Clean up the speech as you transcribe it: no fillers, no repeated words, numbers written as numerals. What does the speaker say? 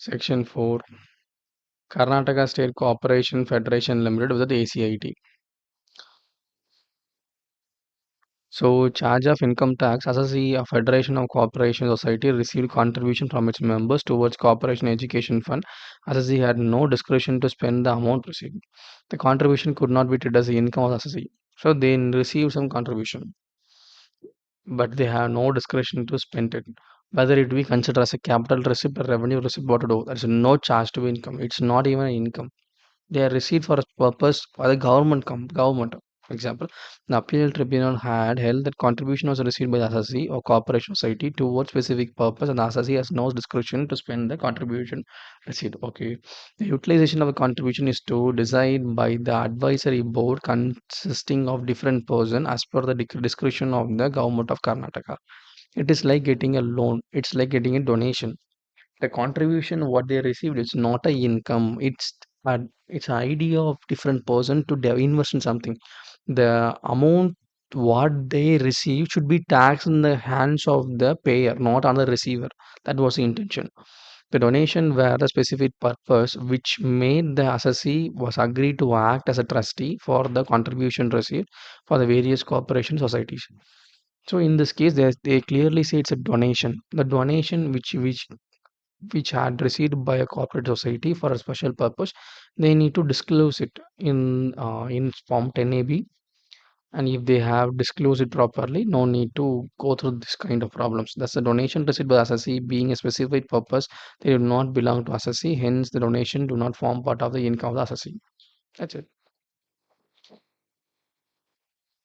Section 4 Karnataka State Cooperation Federation Limited with the ACIT. So, charge of income tax, assessee a Federation of Cooperation Society received contribution from its members towards Cooperation Education Fund. Assessee had no discretion to spend the amount received. The contribution could not be treated as the income of the assessee. So, they received some contribution, but they have no discretion to spend it. Whether it be considered as a capital receipt or revenue receipt, what to do? There is no charge to income. It's not even an income. They are received for a purpose by the government. For example, the appeal tribunal had held that contribution was received by the assessee or corporation society towards specific purpose, and the assessee has no discretion to spend the contribution received. Okay, the utilization of a contribution is to decide by the advisory board consisting of different person as per the discretion of the government of Karnataka. It is like getting a loan. It's like getting a donation. The contribution what they received is not a income. It's an idea of different person to invest in something. The amount what they receive should be taxed in the hands of the payer, not on the receiver. That was the intention. The donation were a specific purpose which made the assessee was agreed to act as a trustee for the contribution received for the various corporation societies. So in this case, they clearly say it's a donation. The donation which had received by a corporate society for a special purpose, they need to disclose it in Form 10AB. And if they have disclosed it properly, no need to go through this kind of problems. That's the donation received by assessee being a specific purpose. They do not belong to assessee. Hence, the donation do not form part of the income of the assessee. That's it.